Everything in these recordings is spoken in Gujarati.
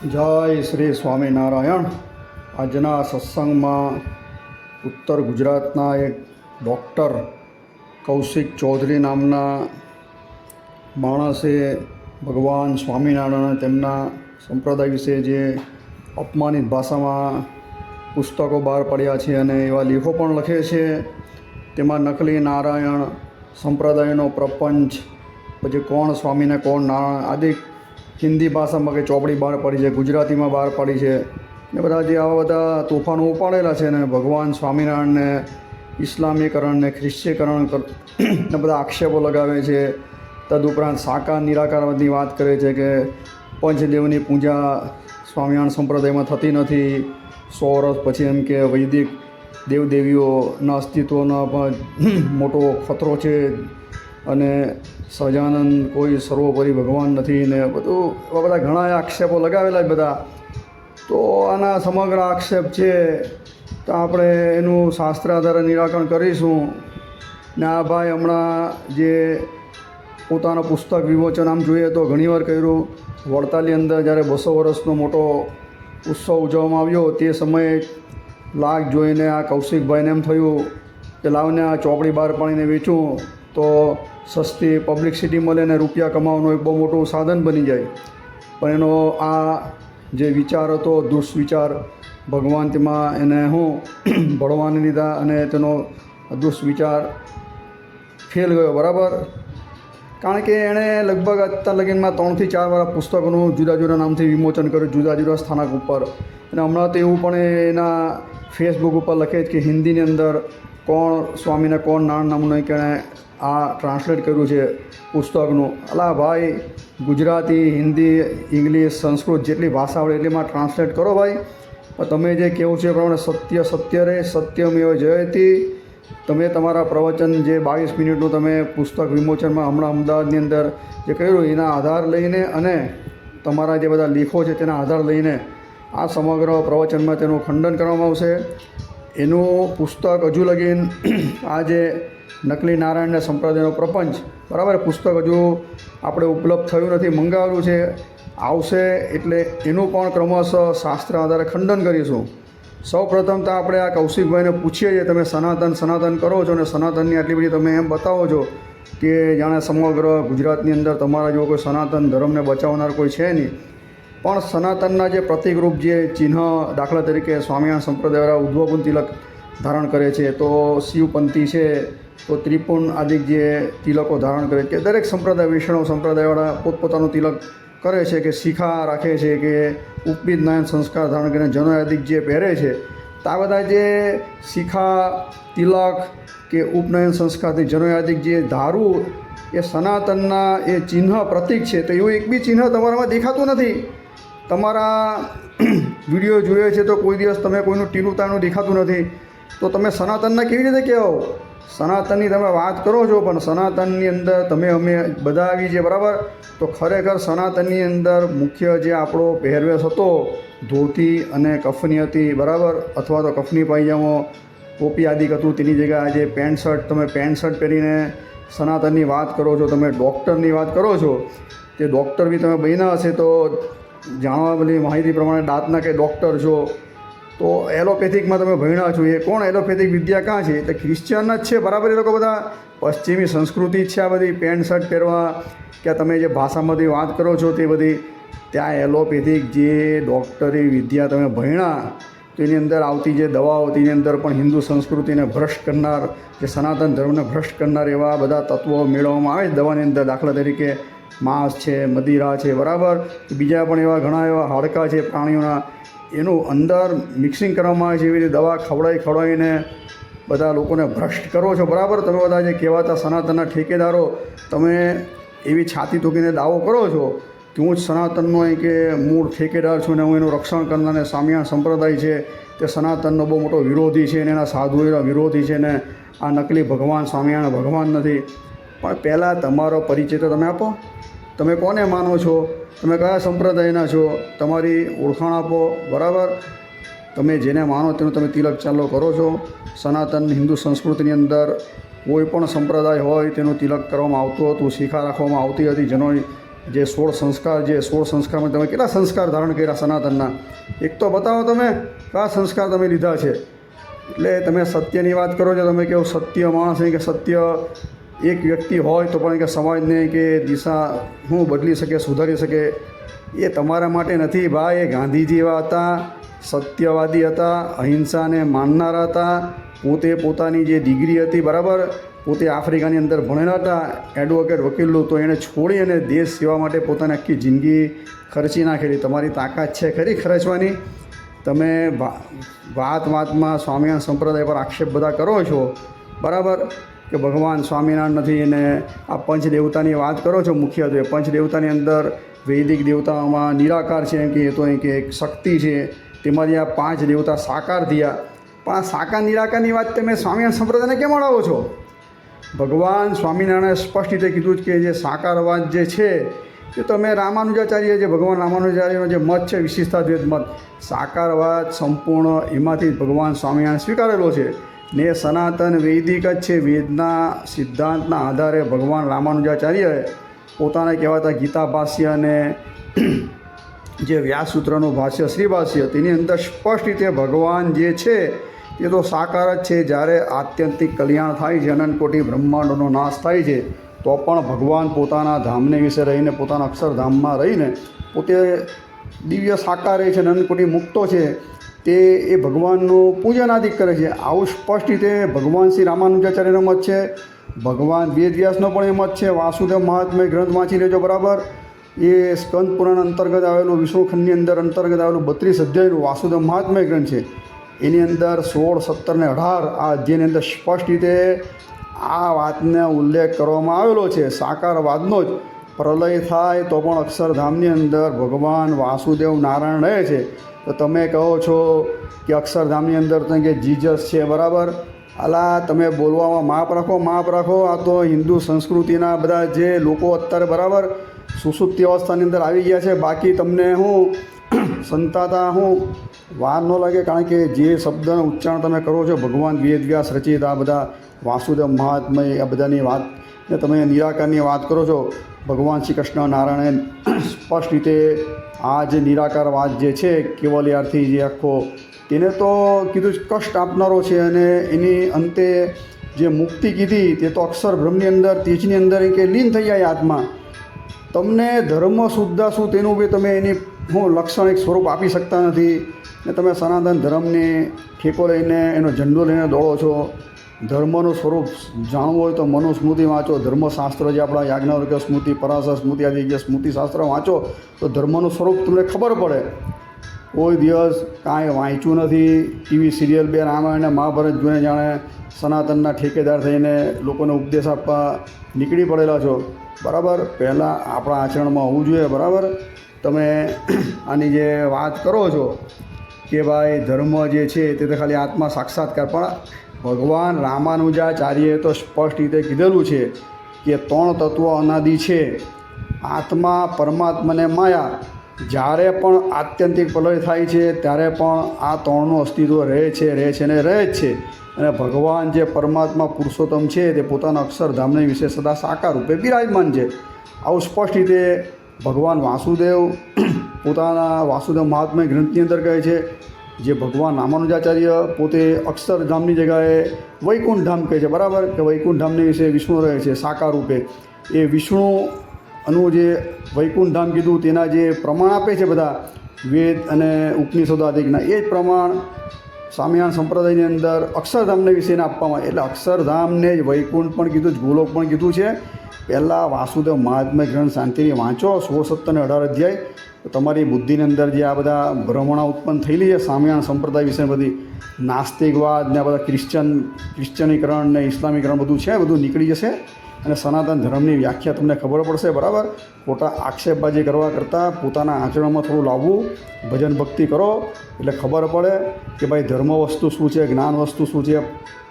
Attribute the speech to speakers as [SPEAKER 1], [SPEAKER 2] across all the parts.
[SPEAKER 1] જય શ્રી સ્વામિનારાયણ. આજના સત્સંગમાં ઉત્તર ગુજરાતના એક ડૉક્ટર કૌશિક ચૌધરી નામના માણસે ભગવાન સ્વામિનારાયણ તેમના સંપ્રદાય વિશે જે અપમાનિત ભાષામાં પુસ્તકો બહાર પડ્યા છે અને એવા લેખો પણ લખે છે. તેમાં નકલી નારાયણ, સંપ્રદાયનો પ્રપંચ, પછી કોણ સ્વામીને કોણ નારાયણ આદિ હિન્દી ભાષામાં કે ચોપડી બહાર પડી છે, ગુજરાતીમાં બહાર પડી છે ને બધા જે આવા બધા તોફાનો ઉપાડેલા છે ને ભગવાન સ્વામિનારાયણને ઇસ્લામીકરણ ને ખ્રિસ્તીકરણ ને બધા આક્ષેપો લગાવે છે. તદુપરાંત સાકાર નિરાકારવાદની વાત કરે છે કે પંચદેવની પૂજા સ્વામિનારાયણ સંપ્રદાયમાં થતી નથી. 100 વર્ષ પછી એમ કે વૈદિક દેવદેવીઓના અસ્તિત્વનો પણ મોટો ખતરો છે અને સહજાનંદ કોઈ સર્વોપરી ભગવાન નથી ને બધું એવા બધા ઘણા આક્ષેપો લગાવેલા જ બધા. તો આના સમગ્ર આક્ષેપ છે તો આપણે એનું શાસ્ત્ર આધારે નિરાકરણ કરીશું. ને આ ભાઈ હમણાં જે પોતાનું પુસ્તક વિમોચન આમ જોઈએ તો ઘણીવાર કર્યું. વડતાલની અંદર જ્યારે 200 વર્ષનો મોટો ઉત્સવ ઉજવવામાં આવ્યો તે સમયે લાગ જોઈને આ કૌશિકભાઈને એમ થયું કે લાવને આ ચોપડી બહાર પાડીને વેચું તો સસ્તી પબ્લિસિટી મળે ને રૂપિયા કમાવાનું એક બહુ મોટું સાધન બની જાય. પણ એનો આ જે વિચાર હતો દુષ્વિચાર, ભગવાન તેમાં એને ભળવાને લીધા અને તેનો દુષ્વિચાર ફેલ ગયો. બરાબર, કારણ કે એણે લગભગ અત્યાર લગીનમાં 3 થી 4 વાર પુસ્તકોનું જુદા જુદા નામથી વિમોચન કર્યું, જુદા જુદા સ્થાનક ઉપર. અને હમણાં તો એવું પણ એના ફેસબુક ઉપર લખે છે કે હિન્દીની અંદર કોણ સ્વામીને કોણ નારાયણ નામનું કે આ ટ્રાન્સલેટ કર્યું છે પુસ્તકનું. અલા ભાઈ, ગુજરાતી, હિન્દી, ઇંગ્લિશ, સંસ્કૃત જેટલી ભાષા આવડે એટલીમાં ટ્રાન્સલેટ કરો ભાઈ. પણ તમે જે કહેવું છે એ પ્રમાણે સત્ય સત્ય રહે, સત્યમેવ જયતે. તમે તમારા પ્રવચન જે 22 મિનિટનું તમે પુસ્તક વિમોચનમાં હમણાં અમદાવાદની અંદર જે કર્યું એના આધાર લઈને અને તમારા જે બધા લેખો છે તેના આધાર લઈને આ સમગ્ર પ્રવચનમાં તેનું ખંડન કરવામાં આવશે. એનું પુસ્તક હજુ લગીન આ જે નકલી નારાયણને સંપ્રદાયનો પ્રપંચ, બરાબર, પુસ્તક હજુ આપણે ઉપલબ્ધ થયું નથી, મંગાવેલું છે, આવશે એટલે એનું પણ ક્રમશઃ શાસ્ત્ર આધારે ખંડન કરીશું. સૌ પ્રથમ તો આપણે આ કૌશિકભાઈને પૂછીએ છીએ, તમે સનાતન સનાતન કરો છો અને સનાતનની આટલી બધી તમે એમ બતાવો છો કે જાણે સમગ્ર ગુજરાતની અંદર તમારા જેવો કોઈ સનાતન ધર્મને બચાવનાર કોઈ છે નહીં. પણ સનાતનના જે પ્રતિકરૂપ જે ચિહ્ન, દાખલા તરીકે સ્વામિનારાયણ સંપ્રદાયવાળા ઉદ્ભવપુન તિલક ધારણ કરે છે, તો શિવપંથી છે તો ત્રિપુણ આદિ જે તિલકો ધારણ કરે છે. દરેક સંપ્રદાય, વૈષ્ણવ સંપ્રદાયવાળા પોતપોતાનું તિલક કરે છે કે શિખા રાખે છે કે ઉપબીજ નાયન સંસ્કાર ધારણ કરીને જનોયાદિક જે પહેરે છે. તો આ બધા જે શિખા, તિલક કે ઉપનયન સંસ્કારથી જનોયાદિક જે ધારું એ સનાતનના એ ચિહ્ન પ્રતીક છે. તો એવું એક બી ચિહ્ન તમારામાં દેખાતું નથી. તમારા વિડીયો જોઈએ છે તો કોઈ દિવસ તમે કોઈનું ટીલું તાણું દેખાતું નથી. તો તમે સનાતનના કેવી રીતે કહેવો? સનાતનની તમે વાત કરો છો પણ સનાતનની અંદર તમે અમે બધા આવી છે, બરાબર. તો ખરેખર સનાતનની અંદર મુખ્ય જે આપણો પહેરવેશ હતો ધોતી અને કફની હતી, બરાબર, અથવા તો કફની પાયજામો, ટોપી આદિક હતું. તેની જગ્યાએ આજે પેન્ટ શર્ટ, તમે પેન્ટ શર્ટ પહેરીને સનાતનની વાત કરો છો. તમે ડૉક્ટરની વાત કરો છો, તે ડૉક્ટર બી તમે બન્યા હશે તો જાણવા બધી માહિતી પ્રમાણે દાંતના કે ડૉક્ટર છો. તો એલોપેથિકમાં તમે ભણ્યા છો. એ કોણ એલોપેથિક વિદ્યા ક્યાં છે? તો ક્રિશ્ચિયન જ છે, બરાબર. એ લોકો બધા પશ્ચિમી સંસ્કૃતિ જ છે આ બધી પેન્ટ શર્ટ પહેરવા કે તમે જે ભાષામાંથી વાત કરો છો તે બધી. ત્યાં એલોપેથિક જે ડૉક્ટરી વિદ્યા તમે ભણ્યા તો એની અંદર આવતી જે દવાઓ તેની અંદર પણ હિન્દુ સંસ્કૃતિને ભ્રષ્ટ કરનાર, જે સનાતન ધર્મને ભ્રષ્ટ કરનાર એવા બધા તત્વો મેળવવામાં આવે છે દવાની અંદર. દાખલા તરીકે માંસ છે, મદિરા છે, બરાબર, બીજા પણ એવા ઘણા એવા હાડકાં છે પ્રાણીઓના, એનું અંદર મિક્સિંગ કરવામાં આવે છે. એવી રીતે દવા ખવડાવીને બધા લોકોને ભ્રષ્ટ કરો છો, બરાબર. તમે બધા જે કહેવાતા સનાતનના ઠેકેદારો, તમે એવી છાતી તૂકીને દાવો કરો છો કે હું જ સનાતનનો કે મૂળ ઠેકેદાર છું ને હું એનું રક્ષણ કરનાર, ને સ્વામિનારાયણ સંપ્રદાય છે તે સનાતનનો બહુ મોટો વિરોધી છે ને એના સાધુઓના વિરોધી છે ને આ નકલી ભગવાન સ્વામિનારાયણ ભગવાન નથી. પણ પહેલાં તમારો પરિચય તો તમે આપો. તમે કોને માનો છો? તમે કયા સંપ્રદાયના છો? તમારી ઓળખાણ આપો, બરાબર. તમે જેને માનો તેનું તમે તિલક ચાલો કરો છો. સનાતન હિન્દુ સંસ્કૃતિની અંદર કોઈ પણ સંપ્રદાય હોય તેનું તિલક કરવામાં આવતું હતું, શિખા રાખવામાં આવતી હતી, જે 16 સંસ્કાર, જે 16 સંસ્કારમાં તમે કેટલા સંસ્કાર ધારણ કર્યા સનાતનના? એક તો બતાવો તમે કયા સંસ્કાર તમે લીધા છે. એટલે તમે સત્યની વાત કરો છો, તમે કેવું સત્ય માણસ નહીં કે સત્ય એક વ્યક્તિ હોય તો પણ કે સમાજને કે દિશા હું બદલી શકે, સુધારી શકે. એ તમારા માટે નથી ભાઈ. એ ગાંધીજી એવા હતા, સત્યવાદી હતા, અહિંસાને માનનારા હતા. પોતે પોતાની જે ડિગ્રી હતી બરાબર, પોતે આફ્રિકાની અંદર ભણેલા હતા, એડવોકેટ વકીલનું, તો એણે છોડી અને દેશ સેવા માટે પોતાની આખી જિંદગી ખર્ચી નાખેલી. તમારી તાકાત છે ખરી ખર્ચવાની? તમે વાતમાં સ્વામિનારાયણ સંપ્રદાય પર આક્ષેપ બધા કરો છો બરાબર, કે ભગવાન સ્વામિનારાયણ નથી, અને આ પંચદેવતાની વાત કરો છો. મુખ્યત્વે પંચદેવતાની અંદર વૈદિક દેવતાઓમાં નિરાકાર છે, એમ કે એ તો કે એક શક્તિ છે, તેમાંથી આ 5 દેવતા સાકાર થયા. પણ આ સાકાર નિરાકારની વાત તમે સ્વામિનારાયણ સંપ્રદાયને કેમ અડાવો છો? ભગવાન સ્વામિનારાયણે સ્પષ્ટ રીતે કીધું કે જે સાકારવાદ જે છે એ તમે રામાનુજાચાર્ય, જે ભગવાન રામાનુજાચાર્યનો જે મત છે વિશિષ્ટાદ્વૈત મત, સાકારવાદ સંપૂર્ણ એમાંથી ભગવાન સ્વામિનારાયણ સ્વીકારેલો છે ને. સનાતન વૈદિક જ છે. વેદના સિદ્ધાંતના આધારે ભગવાન રામાનુજાચાર્યએ પોતાને કહેવાતા ગીતા ભાષ્ય અને જે વ્યાસસૂત્રનું ભાષ્ય શ્રીભાષ્ય, તેની અંદર સ્પષ્ટ રીતે ભગવાન જે છે એ તો સાકાર જ છે. જ્યારે આત્યંતિક કલ્યાણ થાય છે, અનંત કોટી બ્રહ્માંડોનો નાશ થાય છે, તો પણ ભગવાન પોતાના ધામને વિશે રહીને, પોતાના અક્ષરધામમાં રહીને પોતે દિવ્ય સાકાર રહે છે, અનંત કોટી મુક્તો છે. તે એ ભગવાનનું પૂજનાદિક કરે છે. આવું સ્પષ્ટ રીતે ભગવાન શ્રી રામાનુજાચાર્યનો મત છે. ભગવાન વેદવ્યાસનો પણ એ મત છે. વાસુદેવ મહાત્મ્ય ગ્રંથ વાંચી લેજો બરાબર. એ સ્કંદ પુરાણ અંતર્ગત આવેલું, વિષ્ણુખંડની અંદર અંતર્ગત આવેલું 32 અધ્યાયનું વાસુદેવ મહાત્મ્ય ગ્રંથ છે. એની અંદર 16, 17 ને 18 આ અધ્યાયની અંદર સ્પષ્ટ રીતે આ વાતનો ઉલ્લેખ કરવામાં આવેલો છે. સાકારવાદનો જ. પ્રલય થાય તો પણ અક્ષરધામની અંદર ભગવાન વાસુદેવ નારાયણ રહે છે. તો તમે કહો છો કે અક્ષરધામની અંદર તો કે જીસસ છે બરાબર. અલા તમે બોલવામાં માપ રાખો. આ તો હિન્દુ સંસ્કૃતિના બધા જે લોકો અત્યારે બરાબર સુસુપ્તિ અવસ્થાની અંદર આવી ગયા છે. બાકી તમને હું સંતાતા હું વાર ન લાગે, કારણ કે જે શબ્દનું ઉચ્ચારણ તમે કરો છો, ભગવાન વેદવ્યાસ રચિત આ બધા વાસુદેવ મહાત્મય, આ બધાની વાત ને તમે નિરાકારની વાત કરો છો. ભગવાન શ્રી કૃષ્ણ નારાયણે સ્પષ્ટ રીતે આ જે નિરાકારવાદ જે છે કેવલ્યાર્થી જે આખો, તેને તો કીધું કષ્ટ આપનારો છે, અને એની અંતે જે મુક્તિ કીધી તે તો અક્ષર બ્રહ્મની અંદર, તેજની અંદર કે લીન થઈ જાય આત્મા. તમને ધર્મ શુદ્ધા શું તેનું બી તમે એની હું લક્ષણિક સ્વરૂપ આપી શકતા નથી, ને તમે સનાતન ધર્મને ઠેકો લઈને એનો ઝંડો લઈને દોડો છો. ધર્મનું સ્વરૂપ જાણવું હોય તો મનુસ્મૃતિ વાંચો, ધર્મશાસ્ત્ર જે આપણા યાજ્ઞવલ્ક્ય સ્મૃતિ, પરાશર સ્મૃતિ આદિ જે સ્મૃતિશાસ્ત્ર વાંચો તો ધર્મનું સ્વરૂપ તમને ખબર પડે. કોઈ દિવસ કાંઈ વાંચ્યું નથી. ટીવી સિરિયલ બે રામાયણ અને મહાભારત જોઈને જાણે સનાતનના ઠેકેદાર થઈને લોકોને ઉપદેશ આપવા નીકળી પડેલા છો બરાબર. પહેલાં આપણા આચરણમાં હોવું જોઈએ બરાબર. તમે આની જે વાત કરો છો કે ભાઈ ધર્મ જે છે તે તો ખાલી આત્મા સાક્ષાત્કાર, પણ ભગવાન રામાનુજાચાર્યએ તો સ્પષ્ટ રીતે કીધેલું છે કે 3 તત્વો અનાદિ છે: આત્મા, પરમાત્મા ને માયા. જ્યારે પણ આત્યંતિક પ્રલય થાય છે ત્યારે પણ આ 3નું અસ્તિત્વ રહે છે ને રહે જ છે. અને ભગવાન જે પરમાત્મા પુરુષોત્તમ છે તે પોતાના અક્ષરધામને વિશે સદા સાકાર રૂપે બિરાજમાન છે. આવું સ્પષ્ટ રીતે ભગવાન વાસુદેવ પોતાના વાસુદેવ મહાત્મ્ય ગ્રંથની અંદર કહે છે. જે ભગવાન રામાનુજાચાર્ય પોતે અક્ષરધામની જગ્યાએ વૈકુંઠ ધામ કહે છે બરાબર, કે વૈકુંઠ ધામની વિશે વિષ્ણુ રહે છે સાકાર રૂપે. એ વિષ્ણુનું જે વૈકુંઠ ધામ કીધું તેના જે પ્રમાણ આપે છે બધા વેદ અને ઉપનિષદોદિકના, એ જ પ્રમાણ સ્વામિનારાયણ સંપ્રદાયની અંદર અક્ષરધામને વિશેને આપવામાં. એટલે અક્ષરધામને જ વૈકુંઠ પણ કીધું, ગોલોક પણ કીધું છે. પહેલાં વાસુદેવ મહાત્મ્ય ગ્રંથ શાંતિથી વાંચો, 16, 17 ને 18 અધ્યાય. તો તમારી બુદ્ધિની અંદર જે આ બધા ભ્રમણા ઉત્પન્ન થયેલી છે સ્વામિનારાયણ સંપ્રદાય વિશે, બધી નાસ્તિકવાદ ને આ બધા ક્રિશ્ચનીકરણ ને ઇસ્લામીકરણ બધું છે, બધું નીકળી જશે. અને સનાતન ધર્મની વ્યાખ્યા તમને ખબર પડશે બરાબર. ખોટા આક્ષેપબાજી કરવા કરતાં પોતાના આચરણમાં થોડું લાવવું, ભજન ભક્તિ કરો એટલે ખબર પડે કે ભાઈ ધર્મ વસ્તુ શું છે, જ્ઞાન વસ્તુ શું છે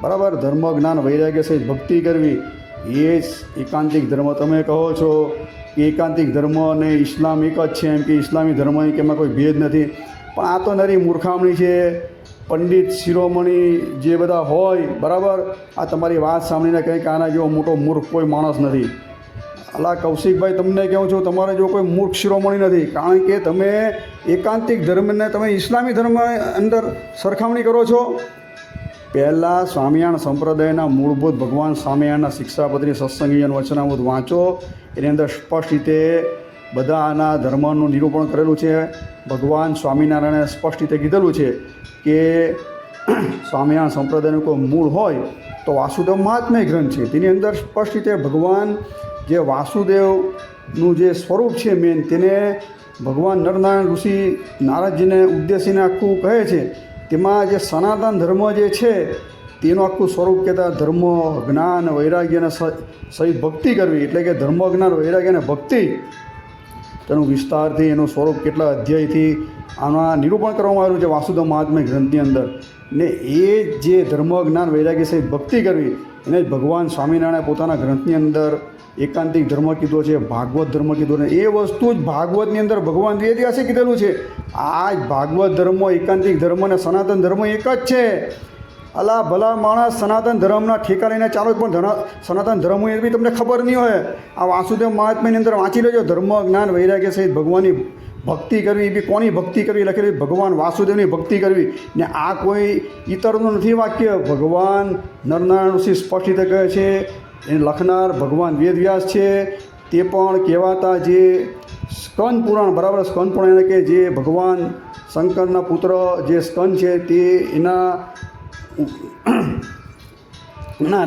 [SPEAKER 1] બરાબર. ધર્મ, જ્ઞાન, વૈરાગ્ય સહિત ભક્તિ કરવી એ જ એકાંતિક ધર્મ. તમે કહો છો કે એકાંતિક ધર્મ અને ઇસ્લામ એક જ છે, એમ કે ઇસ્લામી ધર્મ કે એમાં કોઈ ભેદ નથી. પણ આ તો નરી મૂર્ખામણી છે. પંડિત શિરોમણી જે બધા હોય બરાબર, આ તમારી વાત સાંભળીને કંઈક આના જેવો મોટો મૂર્ખ કોઈ માણસ નથી. અલા કૌશિકભાઈ, તમને કહું છું, તમારે જો કોઈ મૂર્ખ શિરોમણી નથી, કારણ કે તમે એકાંતિક ધર્મને તમે ઇસ્લામી ધર્મ અંદર સરખામણી કરો છો. પહેલાં સ્વામિનારાયણ સંપ્રદાયના મૂળભૂત ભગવાન સ્વામિનારાયણના શિક્ષાપત્રી સત્સંગીજન વચનામૃત વાંચો. એની અંદર સ્પષ્ટ રીતે બધાના ધર્મનું નિરૂપણ કરેલું છે. ભગવાન સ્વામિનારાયણે સ્પષ્ટ રીતે કીધેલું છે કે સ્વામિનારાયણ સંપ્રદાયનું કોઈ મૂળ હોય તો વાસુદેવ મહાત્મ્ય ગ્રંથ છે. તેની અંદર સ્પષ્ટ રીતે ભગવાન જે વાસુદેવનું જે સ્વરૂપ છે મેન, તેને ભગવાન નરનારાયણ ઋષિ નારદજીને ઉદ્દેશીને આખું કહે છે. તેમાં જે સનાતન ધર્મ જે છે તેનું આખું સ્વરૂપ કહેતા ધર્મ, જ્ઞાન, વૈરાગ્ય અને સહિત ભક્તિ કરવી, એટલે કે ધર્મ, જ્ઞાન, વૈરાગ્ય અને ભક્તિ, તેનું વિસ્તારથી એનું સ્વરૂપ કેટલા અધ્યાયથી આના નિરૂપણ કરવામાં આવ્યું છે વાસુદેવ મહાત્મ્ય ગ્રંથની અંદર. ને એ જે ધર્મ, જ્ઞાન, વૈરાગ્ય સહિત ભક્તિ કરવી એને જ ભગવાન સ્વામિનારાયણે પોતાના ગ્રંથની અંદર એકાંતિક ધર્મ કીધો છે, ભાગવત ધર્મ કીધો છે. એ વસ્તુ જ ભાગવતની અંદર ભગવાન વેદવ્યાસે કીધેલું છે. આ જ ભાગવત ધર્મ, એકાંતિક ધર્મ અને સનાતન ધર્મ એક જ છે. અલા ભલા માણસ સનાતન ધર્મના ઠેકા લઈને ચાલો, પણ સનાતન ધર્મ એ બી તમને ખબર નહીં હોય. આ વાસુદેવ મહાત્મ્યની અંદર વાંચી લેજો. ધર્મ, જ્ઞાન, વૈરાગ્ય સહિત ભગવાનની ભક્તિ કરવી. એ બી કોની ભક્તિ કરવી લખેલી? ભગવાન વાસુદેવની ભક્તિ કરવી. ને આ કોઈ ઇતરનું નથી વાક્ય, ભગવાન નરનારાયણ ઋષિ સ્પષ્ટ રીતે કહે છે. એને લખનાર ભગવાન વેદવ્યાસ છે. તે પણ કહેવાતા જે સ્કંદ પુરાણ, બરાબર, સ્કંદ પુરાણ એટલે કે જે ભગવાન શંકરના પુત્ર જે સ્કંદ છે તે એના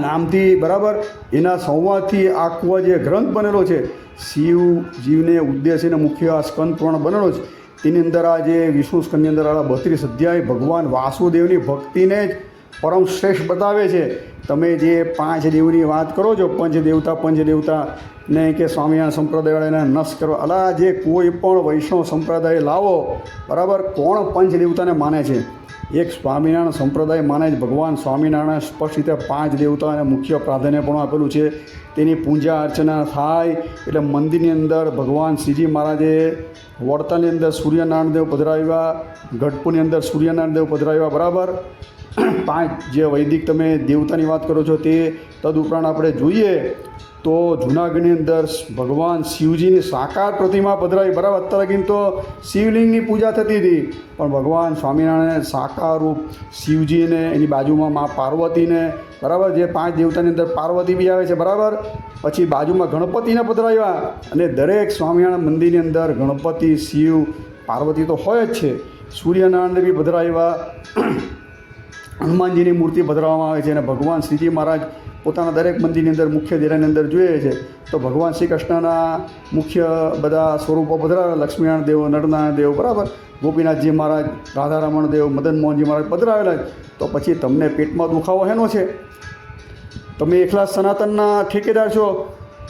[SPEAKER 1] નામથી, બરાબર, એના સંવાદથી આખો જે ગ્રંથ બનેલો છે, શિવજીવને ઉદ્દેશીને મુખ્ય આ સ્કંદ પુરાણ બનેલો છે. તેની અંદર આ જે વિષ્ણુ સ્કંદની અંદર આ 32 અધ્યાય ભગવાન વાસુદેવની ભક્તિને જ પરમ શ્રેષ્ઠ બતાવે છે. તમે જે 5 દેવની વાત કરો છો, પંચદેવતા ને કે સ્વામિનારાયણ સંપ્રદાયવાળાને નષ્ટ કરો. અલા જે કોઈ પણ વૈષ્ણવ સંપ્રદાય લાવો, બરાબર, કોણ પંચદેવતાને માને છે? એક સ્વામિનારાયણ સંપ્રદાય માને જ. ભગવાન સ્વામિનારાયણ સ્પષ્ટ રીતે 5 દેવતાને મુખ્ય પ્રાધાન્ય પણ આપેલું છે. તેની પૂજા અર્ચના થાય. એટલે મંદિરની અંદર ભગવાન શ્રીજી મહારાજે વડતાલની અંદર સૂર્યનારાયણ દેવ પધરાવ્યા, ગઢપુરની અંદર સૂર્યનારાયણ દેવ પધરાવ્યા, બરાબર. 5 જે વૈદિક તમે દેવતાની વાત કરો છો તે તદુપરાંત આપણે જોઈએ તો જૂનાગઢની અંદર ભગવાન શિવજીની સાકાર પ્રતિમા પધરાવી, બરાબર. અત્યારે લગીને તો શિવલિંગની પૂજા થતી હતી, પણ ભગવાન સ્વામિનારાયણે સાકાર રૂપ શિવજીને, એની બાજુમાં મા પાર્વતીને, બરાબર, જે 5 દેવતાની અંદર પાર્વતી બી આવે છે, બરાબર. પછી બાજુમાં ગણપતિને પધરાવ્યા. અને દરેક સ્વામિનારાયણ મંદિરની અંદર ગણપતિ, શિવ, પાર્વતી તો હોય જ છે. સૂર્યનારાયણને બી પધરાવ્યા. હનુમાનજીની મૂર્તિ પધરાવવામાં આવે છે. અને ભગવાન શ્રીજી મહારાજ પોતાના દરેક મંદિરની અંદર મુખ્ય દેરાની અંદર જોઈએ છે તો ભગવાન શ્રી કૃષ્ણના મુખ્ય બધા સ્વરૂપો પધરાવેલા. લક્ષ્મીનારાયણ દેવ, નરનારાયણ દેવ, બરાબર, ગોપીનાથજી મહારાજ, રાધારમણ દેવ, મદન મોહનજી મહારાજ પધરાવેલા. તો પછી તમને પેટમાં દુખાવો હેનો છે? તમે એકલા સનાતનના ઠેકેદાર છો?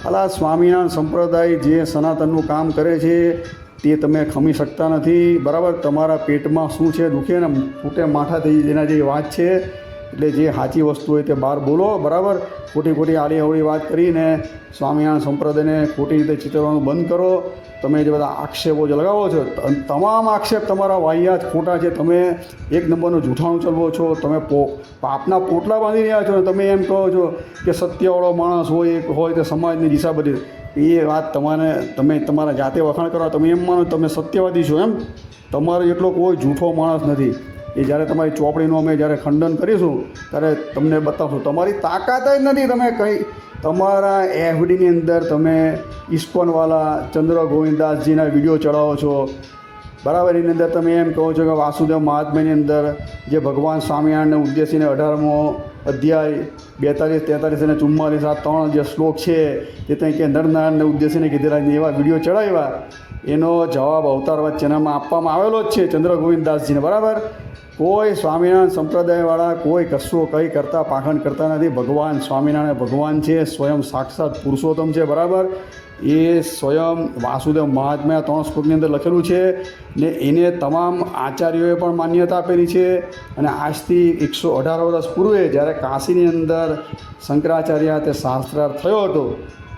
[SPEAKER 1] અલા સ્વામિનારાયણ સંપ્રદાય જે સનાતનનું કામ કરે છે તે તમે ખમી શકતા નથી, બરાબર. તમારા પેટમાં શું છે, દુખે ને ફૂટે માથા થઈ જેના જે વાત છે. એટલે જે સાચી વસ્તુ હોય તે બહાર બોલો, બરાબર. ખોટી આડી અવળી વાત કરીને સ્વામિનારાયણ સંપ્રદાયને ખોટી રીતે ચિતરવાનું બંધ કરો. તમે જે બધા આક્ષેપો જે લગાવો છો, તમામ આક્ષેપ તમારા વાહિયાત ખોટા છે. તમે એક નંબરનું જૂઠાણું ચલાવો છો. તમે પાપના પોટલા બાંધી રહ્યા છો. તમે એમ કહો છો કે સત્યવાળો માણસ હોય તે સમાજની દિશા બધી. એ વાત તમે તમારા જાતે વખાણ કરો. તમે એમ માનો તમે સત્યવાદી છો એમ? તમારો એટલો કોઈ જૂઠો માણસ નથી. એ જ્યારે તમારી ચોપડીનું અમે જ્યારે ખંડન કરીશું ત્યારે તમને બતાવશું. તમારી તાકાત જ નથી. તમે કંઈ તમારા એફડીની અંદર તમે ઇસ્કોનવાલા ચંદ્ર ગોવિંદાસજીના વિડીયો ચડાવો છો, બરાબર. એની અંદર તમે એમ કહો છો કે વાસુદેવ મહાત્મ્યની અંદર જે ભગવાન સ્વામિનારાયણને ઉદ્દેશીને 18મો અધ્યાય 42, 43 અને 44 આ 3 જે શ્લોક છે તે ત્યાં કે નરનારાયણને ઉદ્દેશીને કીધેલા એવા વિડીયો ચડાવ્યા. એનો જવાબ અવતાર વચ્ચેનામાં આપવામાં આવેલો જ છે ચંદ્ર ગોવિંદાસજીને, બરાબર. કોઈ સ્વામિનારાયણ સંપ્રદાયવાળા કોઈ કશું કંઈ કરતા પાખંડ કરતા નથી. ભગવાન સ્વામિનારાયણ ભગવાન છે, સ્વયં સાક્ષાત પુરુષોત્તમ છે, બરાબર. એ સ્વયં વાસુદેવ મહાત્મ્ય 3 શ્લોકની અંદર લખેલું છે ને એને તમામ આચાર્યોએ પણ માન્યતા આપેલી છે. અને આજથી 118 વર્ષ પૂર્વે જ્યારે કાશીની અંદર શંકરાચાર્ય તે શાસ્ત્રાર્થ થયો હતો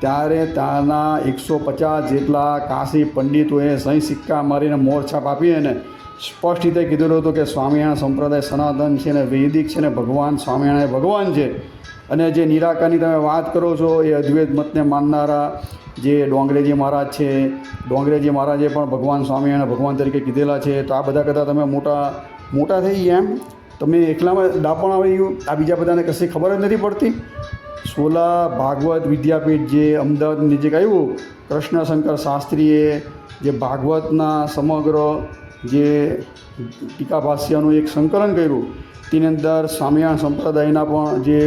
[SPEAKER 1] ત્યારે ત્યાંના 150 જેટલા કાશી પંડિતોએ સહી સિક્કા મારીને મોરછાપ આપી અને સ્પષ્ટ રીતે કીધેલું હતું કે સ્વામિનારાયણ સંપ્રદાય સનાતન છે ને વૈદિક છે ને ભગવાન સ્વામિનારાયણ ભગવાન છે. અને જે નિરાકારની તમે વાત કરો છો એ અદ્વૈત મતને માનનારા જે ડોંગરેજી મહારાજ છે, ડોંગરેજી મહારાજે પણ ભગવાન સ્વામિનારાયણ ભગવાન તરીકે કીધેલા છે. તો આ બધા કરતાં તમે મોટા થઈ ગયા એમ, તમે એકલામાં દાપણ આવી ગયું, આ બીજા બધાને કશી ખબર જ નથી પડતી. સોલા ભાગવત વિદ્યાપીઠ જે અમદાવાદની નજીક આવ્યું, કૃષ્ણશંકર શાસ્ત્રીએ જે ભાગવતના સમગ્ર જે ટીકાભાષ્યનું એક સંકલન કર્યું, તેની અંદર સ્વામિનારાયણ સંપ્રદાયના પણ જે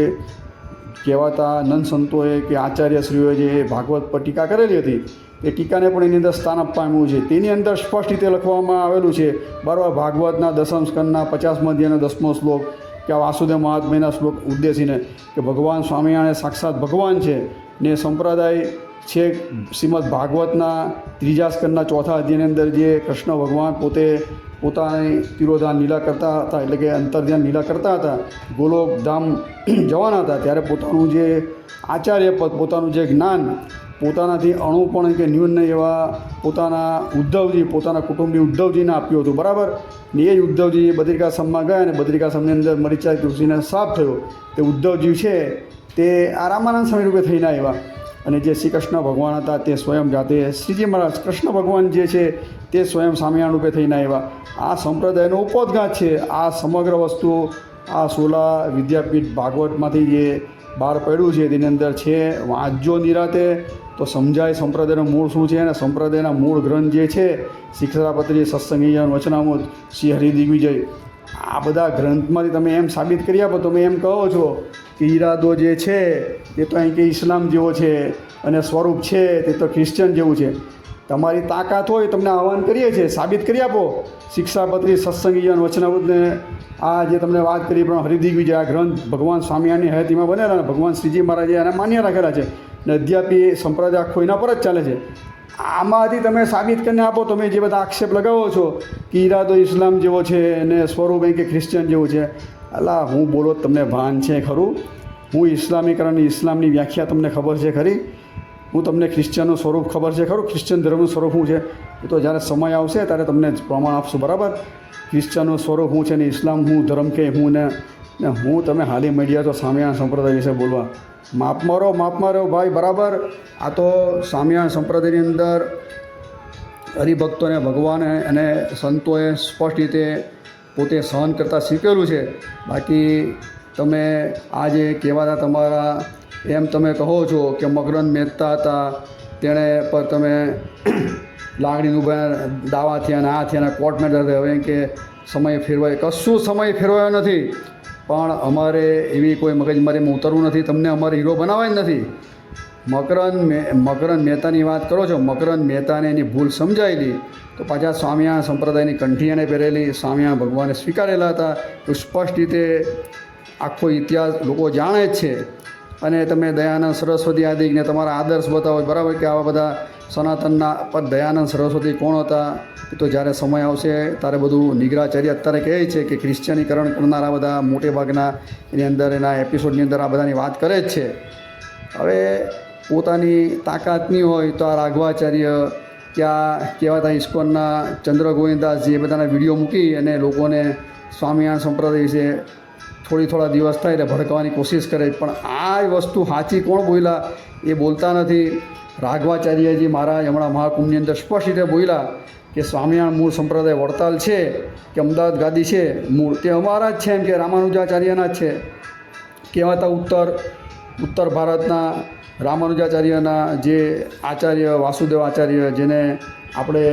[SPEAKER 1] કહેવાતા નંદ સંતોએ કે આચાર્યશ્રીઓએ જે ભાગવત પર ટીકા કરેલી હતી એ ટીકાને પણ એની અંદર સ્થાન આપવામાં આવ્યું છે. તેની અંદર સ્પષ્ટ રીતે લખવામાં આવેલું છે બરાબર, ભાગવતના દસમ સ્કંદના 50મા અધ્યાયનો 10મો શ્લોક કે આ વાસુદેવ મહાત્મ્યના શ્લોક ઉદ્દેશીને કે ભગવાન સ્વામિનારાયણ સાક્ષાત ભગવાન છે ને સંપ્રદાય છે શ્રીમદ ભાગવતના 3જા સ્કંદના 4થા અધ્યાયની અંદર જે કૃષ્ણ ભગવાન પોતે પોતાની તિરોધાન લીલા કરતા હતા, એટલે કે અંતર્ધ્યાન લીલા કરતા હતા, ગોલોકધામ જવાના હતા, ત્યારે પોતાનું જે આચાર્ય પદ, પોતાનું જે જ્ઞાન પોતાનાથી અણુ પણ કે ન્યૂન એવા પોતાના ઉદ્ધવજી, પોતાના કુટુંબી ઉદ્ધવજીને આપ્યું હતું બરાબર. ને એ જ ઉદ્ધવજી બદ્રિકાશ્રમમાં ગયા અને બદ્રિકાશ્રમની અંદર મરીચા તુલસીને સાપ થયો. તે ઉદ્ધવજી છે તે આ રામાનંદ સ્વામી રૂપે થઈને આવ્યા અને જે શ્રી કૃષ્ણ ભગવાન હતા તે સ્વયં જાતે શ્રીજી મહારાજ કૃષ્ણ ભગવાન જે છે તે સ્વયં સ્વામિનારાયણ રૂપે થઈને આવ્યા. આ સંપ્રદાયનો ઉપોદ્ઘાત છે. આ સમગ્ર વસ્તુ આ સોલા વિદ્યાપીઠ ભાગવતમાંથી જે બહાર પડ્યું છે તેની અંદર છે. વાંચજો નિરાતે તો સમજાય સંપ્રદાયનું મૂળ શું છે. અને સંપ્રદાયના મૂળ ગ્રંથ જે છે શિક્ષાપત્રી, સત્સંગીજન, વચનામૃત, શ્રી હરિદિગ્વિજય, આ બધા ગ્રંથમાંથી તમે એમ સાબિત કરી આપો, તમે એમ કહો છો કે ઈરાદો જે છે તે તો અહીં કે ઇસ્લામ જેવો છે અને સ્વરૂપ છે તે તો ખ્રિશ્ચન જેવું છે. તમારી તાકાત હોય તમને આહ્વાન કરીએ છીએ, સાબિત કરી આપો. શિક્ષાપત્રી, સત્સંગીજન, વચનામૃતને આ જે તમને વાત કરી પણ હરિદિગ્વિજય આ ગ્રંથ ભગવાન સ્વામિનારાયણની હયાતીમાં બનેલા અને ભગવાન શ્રીજી મહારાજે એને માન્ય રાખેલા છે ને અધ્યાપી સંપ્રદાય આખો એના પર જ ચાલે છે. આમાંથી તમે સાબિત કરીને આપો. તમે જે બધા આક્ષેપ લગાવો છો કે ઈરાદો ઇસ્લામ જેવો છે ને સ્વરૂપ કે ખ્રિશ્ચન જેવું છે, અલા હું બોલો તમને ભાન છે ખરું? હું ઇસ્લામીકરણ, ઇસ્લામની વ્યાખ્યા તમને ખબર છે ખરી? હું તમને ખ્રિશ્ચનનું સ્વરૂપ ખબર છે ખરું? ખ્રિશ્ચન ધર્મનું સ્વરૂપ શું છે એ તો જ્યારે સમય આવશે ત્યારે તમને પ્રમાણ આપશું બરાબર. ખ્રિશ્ચનનું સ્વરૂપ શું છે ને ઇસ્લામ હું ધર્મ કે હું ને હું તમે હાલી મીડિયા તો સ્વામિનારાયણ સંપ્રદાય વિશે બોલવા માપમાં રહો ભાઈ બરાબર. આ તો સ્વામિનારાયણ સંપ્રદાયની અંદર હરિભક્તોને ભગવાને અને સંતોએ સ્પષ્ટ રીતે પોતે સહન કરતાં શીખેલું છે. બાકી તમે આ જે કહેવાતા તમારા એમ તમે કહો છો કે મકરંદ મહેતા હતા તેણે પર તમે લાગણીનું દાવા થયા અને આ થયા કોર્ટ મેટર હવે કે સમય ફેરવાય, કશું સમય ફેરવાયો નથી. પણ અમારે એવી કોઈ મગજમારીમાં ઉતરવું નથી, તમને અમારે હીરો બનાવવા જ નથી. મકરંદ મહેતાની વાત કરો છો, મકરંદ મહેતાને એની ભૂલ સમજાયેલી તો પાછા સ્વામિનારાયણ સંપ્રદાયની કંઠી એને પહેરેલી, સ્વામિનારાયણ ભગવાને સ્વીકારેલા હતા. તો સ્પષ્ટ રીતે આખો ઇતિહાસ લોકો જાણે જ છે. અને તમે દયાનંદ સરસ્વતી આદિને તમારા આદર્શ બતાવો બરાબર કે આવા બધા સનાતનના પર દયાનંદ સરસ્વતી કોણ હતા એ તો જ્યારે સમય આવશે ત્યારે બધું નિગ્રહાચાર્ય અત્યારે કહે છે કે ક્રિશ્ચનીકરણ કરનારા બધા મોટે ભાગના એની અંદર એના એપિસોડની અંદર આ બધાની વાત કરે જ છે. હવે પોતાની તાકાત નહીં હોય તો આ રાઘવાચાર્ય કે આ કહેવાતા ઇસ્કોનના ચંદ્ર ગોવિંદાસજી એ બધાના વિડીયો મૂકી અને લોકોને સ્વામિનારાયણ સંપ્રદાય વિશે થોડા દિવસ થાય એટલે ભડકવાની કોશિશ કરે. પણ આ વસ્તુ સાચી કોણ બોલ્યા એ બોલતા નથી. રાઘવાચાર્યજી મહારાજ હમણાં મહાકુંભની અંદર સ્પષ્ટ રીતે બોલ્યા કે સ્વામિનારાયણ મૂળ સંપ્રદાય વડતાલ છે કે અમદાવાદ ગાદી છે મૂળ તે અમારા જ છે, એમ કે રામાનુજાચાર્યના જ છે. કહેવાતા ઉત્તર ભારતના રામાનુજાચાર્યના જે આચાર્ય વાસુદેવ આચાર્ય જેને આપણે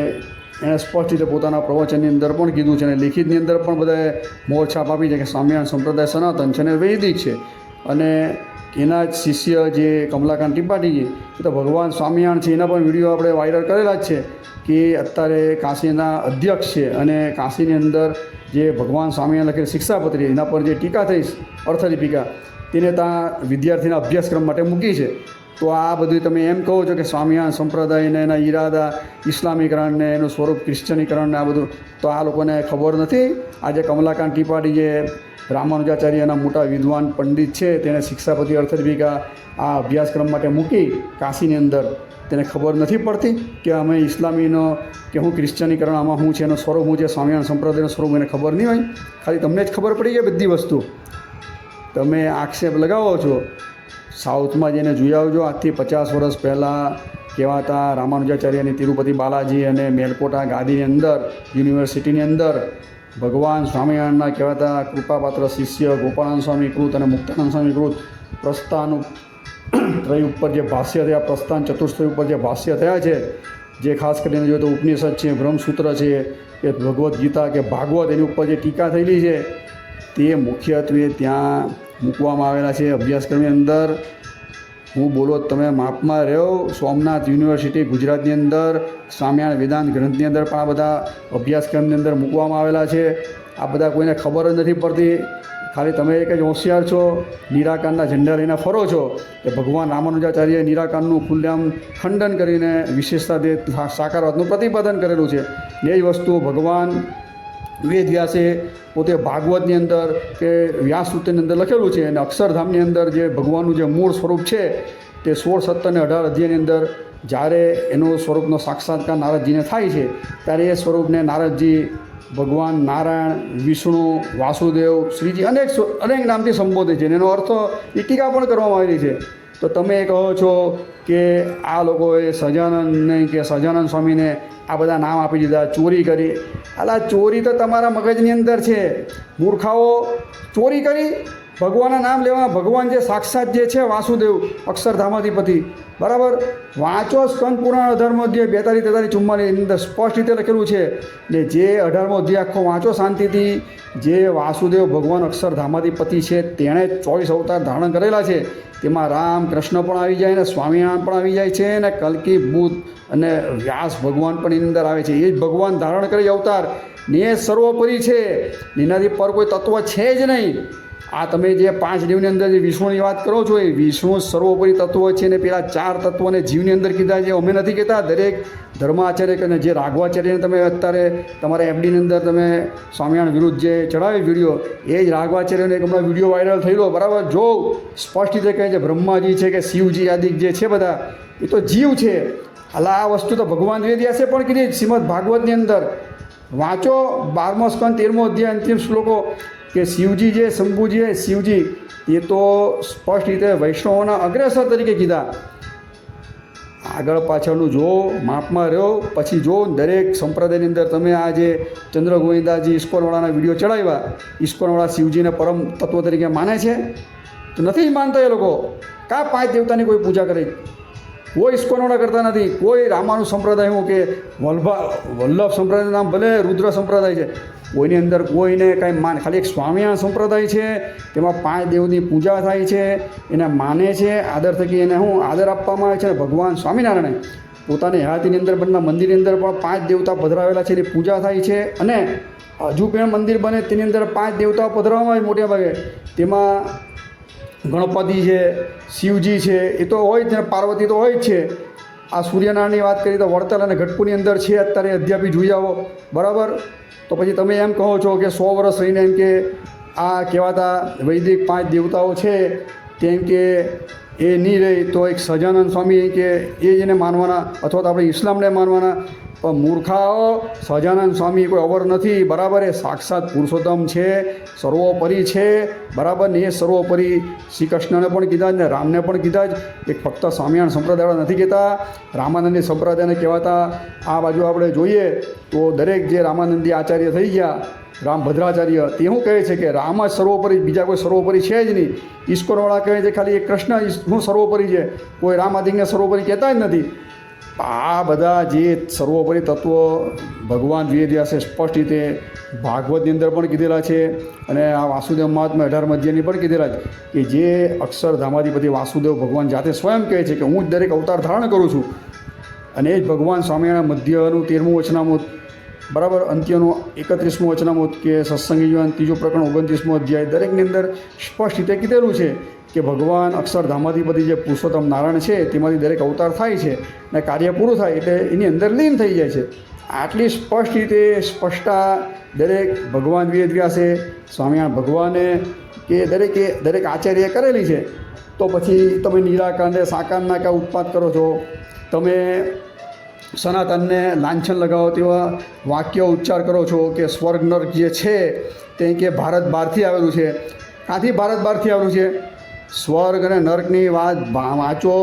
[SPEAKER 1] એણે સ્પષ્ટ રીતે પોતાના પ્રવચનની અંદર પણ કીધું છે અને લિખિતની અંદર પણ બધાએ મોરછાપ આપી છે કે સ્વામિનારાયણ સંપ્રદાય સનાતન છે અને વૈદિક છે. અને એના જ શિષ્ય જે કમલાકાંત ત્રિપાઠીજી એ તો ભગવાન સ્વામિનારાયણ છે, એના પણ વિડીયો આપણે વાયરલ કરેલા જ છે કે અત્યારે કાશીના અધ્યક્ષ છે અને કાશીની અંદર જે ભગવાન સ્વામિનારાયણ લખેલી શિક્ષાપત્રી એના પર જે ટીકા થઈ અર્થલિપિકા તેને ત્યાં વિદ્યાર્થીના અભ્યાસક્રમ માટે મૂકી છે. તો આ બધું તમે એમ કહો છો કે સ્વામિનારાયણ સંપ્રદાયને એના ઈરાદા ઇસ્લામીકરણને એનું સ્વરૂપ ક્રિશ્ચનીકરણને આ બધું તો આ લોકોને ખબર નથી. આજે કમલાકાંત ત્રિપાઠી જે રામાનુજાચાર્યના મોટા વિદ્વાન પંડિત છે તેણે શિક્ષાપતિ અર્થલિપિકા આ અભ્યાસક્રમ માટે મૂકી કાશીની અંદર. તેને ખબર નથી પડતી કે અમે ઇસ્લામીનો કે હું ક્રિશ્ચનીકરણ આમાં શું છે એનો સ્વરૂપ શું છે સ્વામિનારાયણ સંપ્રદાયનો સ્વરૂપ એને ખબર નહીં હોય. ખાલી તમને જ ખબર પડી જાય બધી વસ્તુ. તમે આક્ષેપ લગાવો છો. સાઉથમાં જઈને જોઈ આવજો. આજથી 50 વર્ષ પહેલાં કેવા હતા રામાનુજાચાર્યની તિરુપતિ બાલાજી અને મેલકોટા ગાદીની અંદર યુનિવર્સિટીની અંદર ભગવાન સ્વામિનારાયણના કહેવાતા કૃપાપાત્ર શિષ્ય ગોપાળાનંદ સ્વામી કૃત અને મુક્તાનંદ સ્વામી કૃત પ્રસ્થાન ત્રય ઉપર જે ભાષ્ય થયા, પ્રસ્થાન ચતુષ્ત્રય ઉપર જે ભાષ્ય થયા છે, જે ખાસ કરીને જોઈએ તો ઉપનિષદ છે, બ્રહ્મસૂત્ર છે, કે ભગવદ્ ગીતા કે ભાગવત, એની ઉપર જે ટીકા થયેલી છે તે મુખ્યત્વે ત્યાં મૂકવામાં આવેલા છે અભ્યાસક્રમની અંદર. હું બોલો તમે માપમાં રહ્યો. સોમનાથ યુનિવર્સિટી ગુજરાતની અંદર સ્વામિનારાયણ વેદાંત ગ્રંથની અંદર પણ આ બધા અભ્યાસક્રમની અંદર મૂકવામાં આવેલા છે. આ બધા કોઈને ખબર જ નથી પડતી. ખાલી તમે એક જ હોશિયાર છો, નિરાકારના ઝંડા લઈને ફરો છો કે ભગવાન રામાનુજાચાર્યએ નિરાકારનું ખુલ્લેઆમ ખંડન કરીને વિશેષતા તે સાકારવાદનું પ્રતિપાદન કરેલું છે. એ જ વસ્તુ ભગવાન વેદ વ્યાસે પોતે ભાગવતની અંદર કે વ્યાસસૂત્રની અંદર લખેલું છે. અને અક્ષરધામની અંદર જે ભગવાનનું જે મૂળ સ્વરૂપ છે તે 16, 17 અને 18 અધ્યાયની અંદર જ્યારે એનું સ્વરૂપનો સાક્ષાત્કાર નારદજીને થાય છે ત્યારે એ સ્વરૂપને નારદજી ભગવાન નારાયણ, વિષ્ણુ, વાસુદેવ, શ્રીજી અનેક નામથી સંબોધે છે. એનો અર્થ એ ટીકા પણ કરવામાં આવેલી છે. તો તમે કહો છો કે આ લોકોએ સહજાનંદને કે સહજાનંદ સ્વામીને આ બધા નામ આપી દીધા, ચોરી કરી. અલા, ચોરી તો તમારા મગજની અંદર છે. મૂર્ખાઓ, ચોરી કરી ભગવાનના નામ લેવા. ભગવાન જે સાક્ષાત જે છે વાસુદેવ અક્ષરધામાધિપતિ, બરાબર. વાંચો સ્કંદ પુરાણ 18મો અધ્યાય 42, 43, 44 એની અંદર સ્પષ્ટ રીતે લખેલું છે. ને જે 18મો અધ્યાય આખો વાંચો શાંતિથી. જે વાસુદેવ ભગવાન અક્ષરધામાધિપતિ છે તેણે 24 અવતાર ધારણ કરેલા છે. તેમાં રામ, કૃષ્ણ પણ આવી જાય ને સ્વામિનારાયણ પણ આવી જાય છે ને કલ્કી, બુદ્ધ અને વ્યાસ ભગવાન પણ એની અંદર આવે છે. એ જ ભગવાન ધારણ કરે અવતાર ને એ સર્વોપરી છે. એનાથી પર કોઈ તત્વ છે જ નહીં. આ તમે જે 5 દેવની અંદર જે વિષ્ણુની વાત કરો છો એ વિષ્ણુ સર્વોપરી તત્વો છે ને પેલા 4 તત્વોને જીવની અંદર કીધા છે. અમે નથી કહેતા. દરેક ધર્માચાર્ય અને જે રાઘવાચાર્યને તમે અત્યારે તમારા એફડીની અંદર તમે સ્વામિનારાયણ વિરુદ્ધ જે ચડાવ્યો વિડીયો, એ જ રાઘવાચાર્યનો એક હમણાં વિડીયો વાયરલ થયેલો, બરાબર. જો સ્પષ્ટ રીતે કહે છે બ્રહ્માજી છે કે શિવજી આદિ જે છે બધા એ તો જીવ છે. અલા, આ વસ્તુ તો ભગવાન વેદવ્યાસે પણ કીધી શ્રીમદ ભાગવતની અંદર. વાંચો 12મો સ્કંદ 13મો અધ્યાય અંતિમ શ્લોકો કે શિવજી જે શંભુજી શિવજી એ તો સ્પષ્ટ રીતે વૈષ્ણવોના અગ્રેસર તરીકે કીધા. આગળ પાછળનું જો, માપમાં રહ્યો. પછી જો દરેક સંપ્રદાયની અંદર તમે આ જે ચંદ્ર ગોવિંદાજી ઇસ્કોનવાળાના વિડીયો ચડાવ્યા, ઇસ્કોનવાળા શિવજીને પરમ તત્વ તરીકે માને છે? તો નથી માનતા એ લોકો. કાં 5 દેવતાની કોઈ પૂજા કરે? કોઈ ઇસ્કોનવાળા કરતા નથી. કોઈ રામાનું સંપ્રદાય હું કે વલ્લભ સંપ્રદાયનું નામ ભલે રુદ્ર સંપ્રદાય છે, કોઈની અંદર કોઈને કાંઈ ખાલી એક સ્વામિનારાયણ સંપ્રદાય છે, તેમાં 5 દેવની પૂજા થાય છે, એને માને છે. આદર થકી એને આદર આપવામાં આવે છે. અને ભગવાન સ્વામિનારાયણે પોતાની હયાતીની અંદર બનના મંદિરની અંદર પણ 5 દેવતા પધરાવેલા છે, એની પૂજા થાય છે. અને હજુ પણ મંદિર બને તેની અંદર 5 દેવતાઓ પધરાવવામાં આવે મોટે ભાગે. તેમાં ગણપતિ છે, શિવજી છે, એ તો હોય જ ને, પાર્વતી તો હોય જ છે. આ સૂર્યનારાયણની વાત કરીએ તો વડતાલ અને ગઢપુરની અંદર છે અત્યારે, અધ્યાપી જોઈ આવો, બરાબર. તો પછી તમે એમ કહો છો કે 100 વર્ષ રહીને એમ કે આ કહેવાતા વૈદિક 5 દેવતાઓ છે તેમ કે એ નહીં રહી તો એક સહજાનંદ સ્વામી કે એ જ એને માનવાના, અથવા તો આપણે ઇસ્લામને માનવાના. પણ મૂર્ખાઓ, સહજાનંદ સ્વામી કોઈ અવર નથી, બરાબર. એ સાક્ષાત પુરુષોત્તમ છે, સર્વોપરી છે, બરાબર. ને એ સર્વોપરી શ્રી કૃષ્ણને પણ કીધા જ ને રામને પણ કીધા જ. એક ફક્ત સ્વામિનારાયણ સંપ્રદાયવાળા નથી કહેતા, રામાનંદી સંપ્રદાયને કહેવાતા. આ બાજુ આપણે જોઈએ તો દરેક જે રામાનંદી આચાર્ય થઈ ગયા, રામભદ્રાચાર્ય, તે શું કહે છે કે રામ જ સર્વોપરી, બીજા કોઈ સર્વોપરી છે જ નહીં. ઈશ્વરવાળા કહે છે ખાલી એક કૃષ્ણ શું સર્વોપરી છે, કોઈ રામ આદિને સર્વોપરી કહેતા જ નથી. આ બધા જે સર્વોપરી તત્વો ભગવાન વેદવ્યાસે સ્પષ્ટ રીતે ભાગવતની અંદર પણ કીધેલા છે. અને આ વાસુદેવ મહાત્મા 18મા અધ્યાયની પણ કીધેલા છે કે જે અક્ષરધામાધિપતિ વાસુદેવ ભગવાન જાતે સ્વયં કહે છે કે હું જ દરેક અવતાર ધારણ કરું છું. અને એ જ ભગવાન સ્વામિનારાયણ મધ્યનું 13મું વચનામૃત, બરાબર, અંત્યનું 31મું વચનામૃત કે સત્સંગી જીવન 3જું પ્રકરણ 29મો અધ્યાય, દરેકની અંદર સ્પષ્ટ રીતે કીધેલું છે કે ભગવાન અક્ષરધામાધિપતિ જે પુરુષોત્તમ નારાયણ છે તેમાંથી દરેક અવતાર થાય છે અને કાર્ય પૂરું થાય એટલે એની અંદર લીન થઈ જાય છે. આટલી સ્પષ્ટ રીતે સ્પષ્ટતા દરેક ભગવાન વેદવ્યાસે, સ્વામિનારાયણ ભગવાને કે દરેક આચાર્યએ કરેલી છે. તો પછી તમે નિરાકારને સાકારના કાં ઉત્પાદ કરો છો, તમે સનાતનને લાંછન લગાવો તેવા વાક્ય ઉચ્ચાર કરો છો કે સ્વર્ગ નર્ક જે છે તે કે ભારત બહારથી આવેલું છે. ક્યાંથી ભારત બહારથી આવ્યું છે? સ્વર્ગ અને નર્કની વાત વાંચો.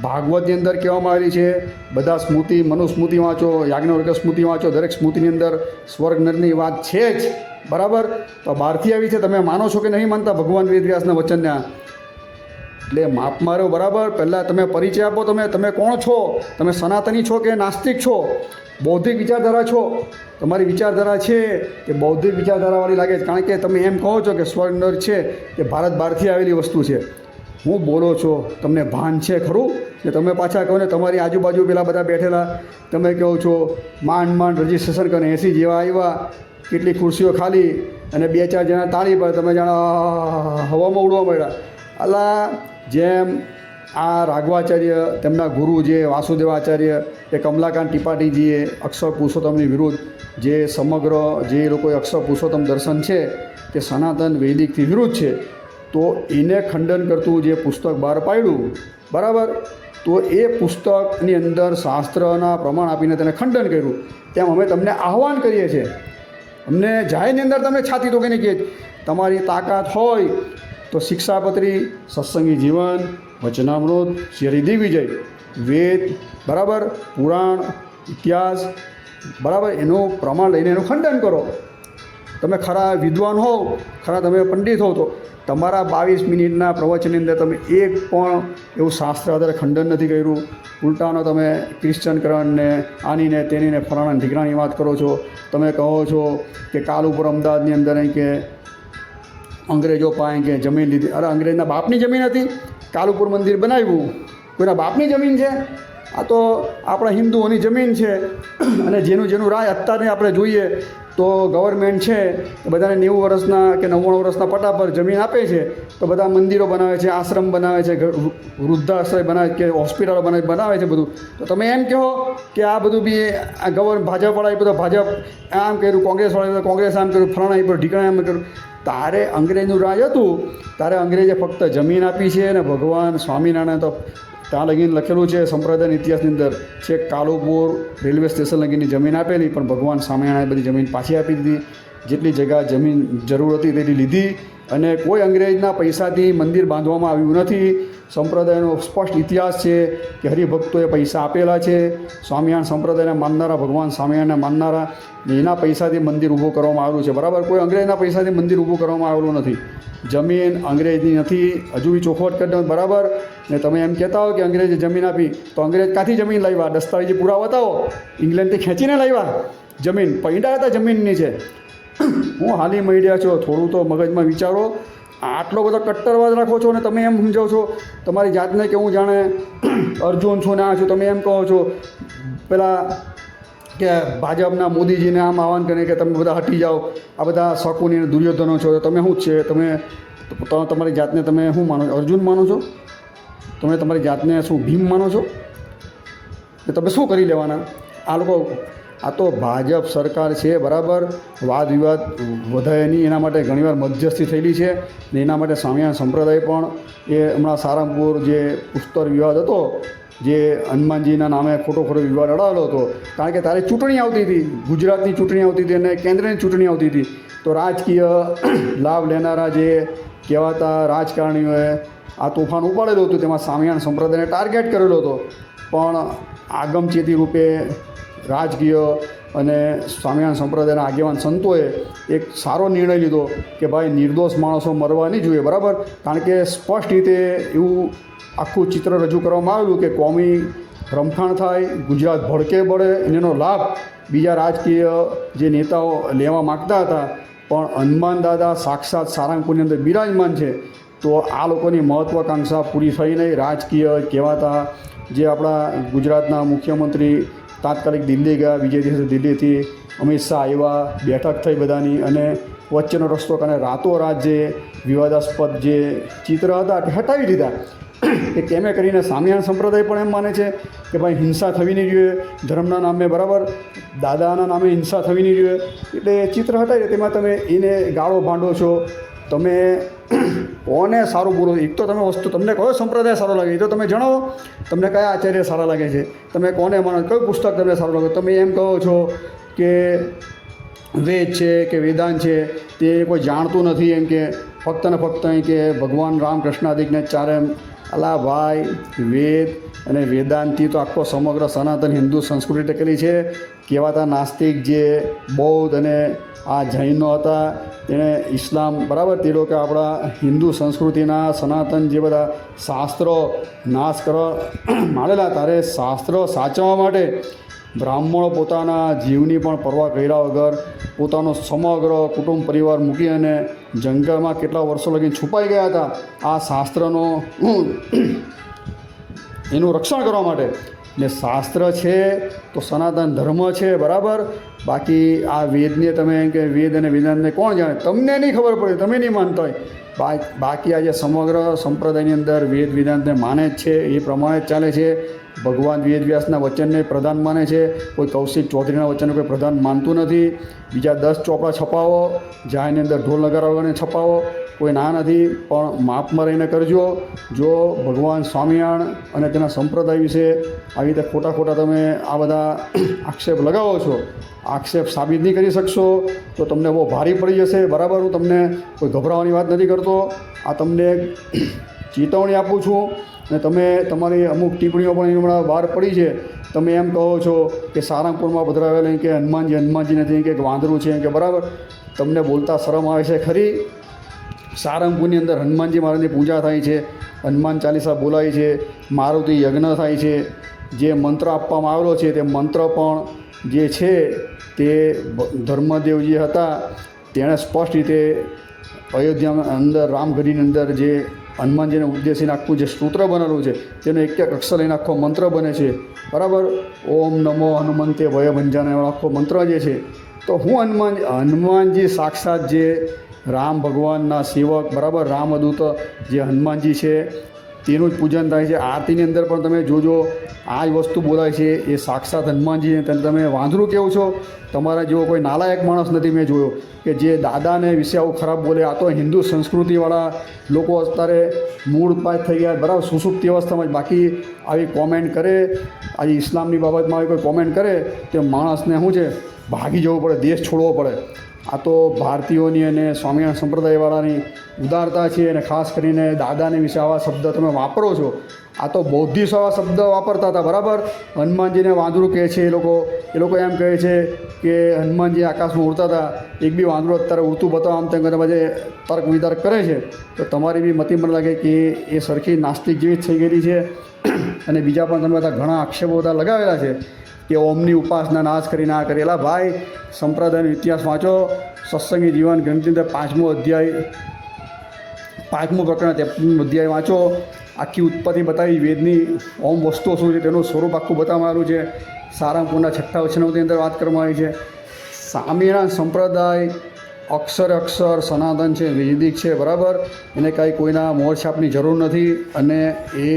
[SPEAKER 1] ભાગવતની અંદર કહેવામાં આવેલી છે. બધા સ્મૃતિ, મનુસ્મૃતિ વાંચો, યાજ્ઞવલ્ક્ય સ્મૃતિ વાંચો. દરેક સ્મૃતિની અંદર સ્વર્ગ નર્કની વાત છે જ. બરાબર? તો બહારથી આવી છે. તમે માનો છો કે નહીં માનતા ભગવાન વેદવ્યાસના વચનના? એટલે માપ મારો. બરાબર? પહેલાં તમે પરિચય આપો. તમે કોણ છો? તમે સનાતની છો કે નાસ્તિક છો? બૌદ્ધિક વિચારધારા છો? તમારી વિચારધારા છે કે બૌદ્ધિક વિચારધારાવાળી લાગે છે, કારણ કે તમે એમ કહો છો કે સ્વર્ગ નર્ક છે કે ભારત બહારથી આવેલી વસ્તુ છે. હું બોલો છો તમને ભાન છે ખરું? કે તમે પાછા કહો ને તમારી આજુબાજુ પેલા બધા બેઠેલા તમે કહો છો માંડ રજિસ્ટ્રેશન કરીને 80 જેવા આવ્યા, કેટલી ખુરશીઓ ખાલી અને 2-4 જણા તાળી પર તમે જાણો હવામાં ઉડવા મળ્યા. અલા જેમ આ રાઘવાચાર્ય તેમના ગુરુ જે વાસુદેવાચાર્ય એ કમલાકાંત ત્રિપાઠીજીએ અક્ષર પુરુષોત્તમની વિરુદ્ધ જે સમગ્ર જે લોકોએ અક્ષર પુરુષોત્તમ દર્શન છે તે સનાતન વૈદિકથી વિરુદ્ધ છે, તો એને ખંડન કરતું જે પુસ્તક બહાર પાડ્યું, બરાબર, તો એ પુસ્તકની અંદર શાસ્ત્રના પ્રમાણ આપીને તેને ખંડન કર્યું. તેમ અમે તમને આહ્વાન કરીએ છીએ. અમને જાહેરની અંદર તમે છાતી તો કહીને કહે તમારી તાકાત હોય તો શિક્ષાપત્રી, સત્સંગી જીવન, વચનામૃત, શ્રી દિગ્વિજય, વેદ, બરાબર, પુરાણ, ઇતિહાસ, બરાબર, એનું પ્રમાણ લઈને એનું ખંડન કરો. તમે ખરા વિદ્વાન હોવ, ખરા તમે પંડિત હોવ તો તમારા 22 મિનિટના પ્રવચનની અંદર તમે એક પણ એવું શાસ્ત્ર આધારે ખંડન નથી કર્યું. ઉલટાનો તમે ક્રિશ્ચનકરણને આનીને તેનીને ફલાણા ઢીકણાની વાત કરો છો. તમે કહો છો કે કાલ ઉપર અમદાવાદની અંદર અહીં કે અંગ્રેજો પાસે કે જમીન લીધી. અરે અંગ્રેજના બાપની જમીન હતી? કાલુપુર મંદિર બનાવ્યું કોઈના બાપની જમીન છે? આ તો આપણા હિન્દુઓની જમીન છે. અને જેનું રાજ અત્યારે આપણે જોઈએ તો ગવર્મેન્ટ છે બધાને 90 વર્ષના કે 99 વર્ષના પટ્ટા પર જમીન આપે છે, તો બધા મંદિરો બનાવે છે, આશ્રમ બનાવે છે, વૃદ્ધાશ્રય બનાવે કે હોસ્પિટલો બનાવે છે બધું. તો તમે એમ કહો કે આ બધું બી આ ભાજપવાળાએ બધો ભાજપ આમ કર્યું, કોંગ્રેસવાળાએ કોંગ્રેસ આમ કર્યું, ફલાણા એ બધું ઢીકણા આમ કર્યું. તારે અંગ્રેજનું રાજ હતું તારે અંગ્રેજે ફક્ત જમીન આપી છે અને ભગવાન સ્વામિનારાયણ તો ત્યાં લગીને લખેલું છે સંપ્રદાયના ઇતિહાસની અંદર છે કાલુપુર રેલવે સ્ટેશન લગીની જમીન આપેલી, પણ ભગવાન સ્વામિનારાયણ બધી જમીન પાછી આપી દીધી. જેટલી જગ્યા જમીન જરૂર હતી તેટલી લીધી અને કોઈ અંગ્રેજના પૈસાથી મંદિર બાંધવામાં આવ્યું નથી. સંપ્રદાયનો સ્પષ્ટ ઇતિહાસ છે કે હરિભક્તોએ પૈસા આપેલા છે. સ્વામિનારાયણ સંપ્રદાયને માનનારા, ભગવાન સ્વામિનારાયણને માનનારા, એના પૈસાથી મંદિર ઊભું કરવામાં આવેલું છે. બરાબર? કોઈ અંગ્રેજના પૈસાથી મંદિર ઊભું કરવામાં આવેલું નથી. જમીન અંગ્રેજની નથી. હજુ બી ચોખવટ કરી દો. બરાબર? ને તમે એમ કહેતા હો કે અંગ્રેજે જમીન આપી, તો અંગ્રેજ ક્યાંથી જમીન લાવ્યા? દસ્તાવેજી પુરાવા બતાવો. ઇંગ્લેન્ડથી ખેંચીને લાવ્યા જમીન? પૈડા હતા જમીનની છે. હું હાલી મળ્યા છો, થોડું તો મગજમાં વિચારો. આટલો બધો કટ્ટરવાદ રાખો છો અને તમે એમ સમજાવો છો તમારી જાતને કે હું જાણે અર્જુન છું ને આ છું. તમે એમ કહો છો પેલા કે ભાજપના મોદીજીને આમ આહવાન કરીને કે તમે બધા હટી જાઓ, આ બધા શકુની અને દુર્યોધનો છો. તો તમે શું છે? તમે તમારી જાતને તમે શું માનો છો? અર્જુન માનો છો? તમે તમારી જાતને શું ભીમ માનો છો? તમે શું કરી લેવાના? આ લોકો આ તો ભાજપ સરકાર છે, બરાબર, વાદ વિવાદ વધારે નહીં એના માટે ઘણીવાર મધ્યસ્થી થયેલી છે ને એના માટે સ્વામિનારાયણ સંપ્રદાય પણ એ હમણાં સારંગપુર જે ઉત્તર વિવાદ હતો જે હનુમાનજીના નામે ખોટો વિવાદ અડાવેલો હતો, કારણ કે તારે ચૂંટણી આવતી હતી, ગુજરાતની ચૂંટણી આવતી હતી અને કેન્દ્રની ચૂંટણી આવતી હતી, તો રાજકીય લાભ લેનારા જે કહેવાતા રાજકારણીઓએ આ તોફાન ઉપાડેલું હતું. તેમાં સ્વામિનારાયણ સંપ્રદાયને ટાર્ગેટ કરેલો હતો, પણ આગમચેતી રૂપે રાજકીય અને સ્વામિનારાયણ સંપ્રદાયના આગેવાન સંતોએ એક સારો નિર્ણય લીધો કે ભાઈ નિર્દોષ માણસો મરવા નહીં જોઈએ. બરાબર? કારણ કે સ્પષ્ટ રીતે એવું આખું ચિત્ર રજૂ કરવામાં આવેલું કે કોમી રમખાણ થાય, ગુજરાત ભડકે બળે, એનો લાભ બીજા રાજકીય જે નેતાઓ લેવા માગતા હતા, પણ હનુમાન દાદા સાક્ષાત સારંગપુરની અંદર બિરાજમાન છે. તો આ લોકોની મહત્વાકાંક્ષા પૂરી થઈ નહીં. રાજકીય કહેવાતા જે આપણા ગુજરાતના મુખ્યમંત્રી તાત્કાલિક દિલ્હી ગયા, બીજે દિવસે દિલ્હીથી અમિત શાહ આવ્યા, બેઠક થઈ બધાની અને વચ્ચેનો રસ્તો કારણ રાતોરાત જે વિવાદાસ્પદ જે ચિત્ર હતા તે હટાવી દીધા. કે કેમે કરીને સ્વામિનારાયણ સંપ્રદાય પણ એમ માને છે કે ભાઈ હિંસા થવી નહીં જોઈએ ધર્મના નામે, બરાબર, દાદાના નામે હિંસા થવી નહીં જોઈએ, એટલે ચિત્ર હટાવી દે. તેમાં તમે એને ગાળો ભાંડો છો. તમે કોને સારું બોલો? એક તો તમે વસ્તુ તમને કયો સંપ્રદાય સારો લાગે એ તો તમે જણાવો. તમને કયા આચાર્ય સારા લાગે છે? તમે કોને માનો? કયું પુસ્તક તમને સારું લાગે? તમે એમ કહો છો કે વેદ છે કે વેદાંત છે તે કોઈ જાણતું નથી, એમ કે ફક્ત ને ફક્ત અહીં કે ભગવાન રામકૃષ્ણાદિકને ચારે એમ અલા ભાઈ, વેદ અને વેદાંતથી તો આખો સમગ્ર સનાતન હિન્દુ સંસ્કૃતિ ટકેલી છે. કહેવાતા નાસ્તિક જે બૌદ્ધ અને આ જૈનો હતા તેણે ઇસ્લામ બરાબર તે લોકો આપણા હિન્દુ સંસ્કૃતિના સનાતન જે બધા શાસ્ત્રો નાશ કરવા માંડેલા, ત્યારે શાસ્ત્રો સાચવવા માટે બ્રાહ્મણો પોતાના જીવની પણ પરવા કર્યા વગર પોતાનો સમગ્ર કુટુંબ પરિવાર મૂકી અને જંગલમાં કેટલા વર્ષો લગી છુપાઈ ગયા હતા આ શાસ્ત્રનો એનું રક્ષણ કરવા માટે. ને શાસ્ત્ર છે તો સનાતન ધર્મ છે બરાબર. બાકી આ વેદને તમે એમ કે વેદ અને વેદાંતને કોણ જાણે, તમને નહીં ખબર પડે, તમે નહીં માનતા હોય. બાકી આજે સમગ્ર સંપ્રદાયની અંદર વેદ વેદાંતને માને જ છે, એ પ્રમાણે જ ચાલે છે. ભગવાન વેદવ્યાસના વચનને પ્રધાન માને છે, કોઈ કૌશિક ચૌધરીના વચનને કોઈ પ્રધાન માનતું નથી. બીજા 10 ચોપડા છપાવો, જાહેરની અંદર ઢોલ નગારા વગરને છપાવો, કોઈ ના નથી, પણ માપમાં રહીને કરજો. જો ભગવાન સ્વામિનારાયણ અને તેના સંપ્રદાય વિશે આવી રીતે ખોટા ખોટા તમે આ બધા આક્ષેપ લગાવો છો, આક્ષેપ સાબિત નહીં કરી શકશો તો તમને બહુ ભારી પડી જશે બરાબર. હું તમને કોઈ ગભરાવાની વાત નથી કરતો, આ તમને ચેતવણી આપું છું. અને તમે તમારી અમુક ટિપ્પણીઓ પણ હમણાં બહાર પડી છે. તમે એમ કહો છો કે સારંગપુરમાં પધરાવેલા કે હનુમાનજી નથી કે વાંદરું છે કે બરાબર. તમને બોલતા શરમ આવે છે ખરી? સારંગપુરની અંદર હનુમાનજી મહારાજની પૂજા થાય છે, હનુમાન ચાલીસા બોલાય છે, મારુતિ યજ્ઞ થાય છે. જે મંત્ર આપવામાં આવેલો છે તે મંત્ર પણ જે છે તે ધર્મદેવજી હતા તેણે સ્પષ્ટ રીતે અયોધ્યાની અંદર રામગઢની અંદર જે હનુમાનજીને ઉદ્દેશીને આખું જે સૂત્ર બનેલું છે તેનો એક એક અક્ષર લઈને આખો મંત્ર બને છે બરાબર. ઓમ નમો હનુમંતે ભયભંજાને આખો મંત્ર જે છે. તો હનુમાનજી સાક્ષાત જે રામ ભગવાનના સેવક બરાબર, રામદૂત જે હનુમાનજી છે તેનું જ પૂજન થાય છે. આરતીની અંદર પણ તમે જોજો આ જ વસ્તુ બોલાય છે, એ સાક્ષાત હનુમાનજી. તમે વાંદરું કેવો છો? તમારા જેવો કોઈ નાલાયક માણસ નથી મેં જોયો કે જે દાદાને વિશે આવું ખરાબ બોલે. આ તો હિન્દુ સંસ્કૃતિવાળા લોકો અત્યારે મૂળ પાત થઈ ગયા બરાબર, સુસુપ્તિ અવસ્થામાં જ. બાકી આવી કોમેન્ટ કરે, આજે ઇસ્લામની બાબતમાં આવી કોઈ કોમેન્ટ કરે તો માણસને શું છે ભાગી જવું પડે, દેશ છોડવો પડે. આ તો ભારતીયોની અને સ્વામિનારાયણ સંપ્રદાયવાળાની ઉદારતા છે. અને ખાસ કરીને દાદાને વિશે આવા શબ્દ તમે વાપરો છો. આ તો બૌદ્ધિસ્ટ આવા શબ્દ વાપરતા હતા બરાબર. હનુમાનજીને વાંદરું કહે છે એ લોકો એમ કહે છે કે હનુમાનજી આકાશમાં ઉડતા હતા, એક બી વાંદરું અત્યારે ઉડતું બતાવો આમ તેમ બધા જે તર્ક વિતર્ક કરે છે. તો તમારી બી મતિ મને લાગે કે એ સરખી નાસ્તિક જેવી જ થઈ ગયેલી છે. અને બીજા પણ તમે બધા ઘણા આક્ષેપો બધા લગાવેલા છે કે ઓમની ઉપાસના નાશ કરી ના કરેલા. ભાઈ સંપ્રદાયનો ઇતિહાસ વાંચો, સત્સંગી જીવન ગ્રંથની અંદર 5મો અધ્યાય 5મું પ્રકરણ 53મું અધ્યાય વાંચો. આખી ઉત્પત્તિ બતાવી, વેદની ઓમ વસ્તુઓ શું છે તેનું સ્વરૂપ આખું બતાવવામાં આવ્યું છે. સારંગપુરના 6ઠ્ઠા વચનોની અંદર વાત કરવામાં આવી છે. સ્વામિનારાયણ સંપ્રદાય અક્ષર સનાતન છે, વૈદિક છે બરાબર. એને કાંઈ કોઈના મોરછાપની જરૂર નથી. અને એ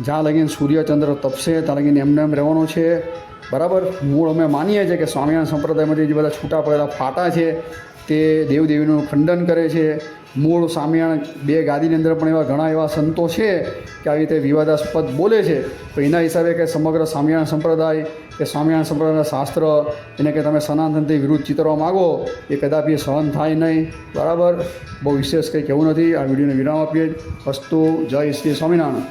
[SPEAKER 1] જ્યાં લગીને સૂર્યચંદ્ર તપશે ત્યાં લગીને એમને એમ રહેવાનો છે બરાબર. મૂળ અમે માનીએ છીએ કે સ્વામિનારાયણ સંપ્રદાયમાંથી જે બધા છૂટા પડેલા ફાટા છે તે દેવદેવીનું ખંડન કરે છે. મૂળ સ્વામિનારાયણ 2 ગાદીની અંદર પણ એવા ઘણા એવા સંતો છે કે આવી રીતે વિવાદાસ્પદ બોલે છે. તો એના હિસાબે કે સમગ્ર સ્વામિનારાયણ સંપ્રદાય કે સ્વામિનારાયણ સંપ્રદાયના શાસ્ત્ર એને કે તમે સનાતનથી વિરુદ્ધ ચિતરવા માગો એ કદાપી સહન થાય નહીં બરાબર. બહુ વિશેષ કંઈ કહેવું નથી. આ વિડીયોને વિરામ આપીએ. અસ્તુ. જય શ્રી સ્વામિનારાયણ.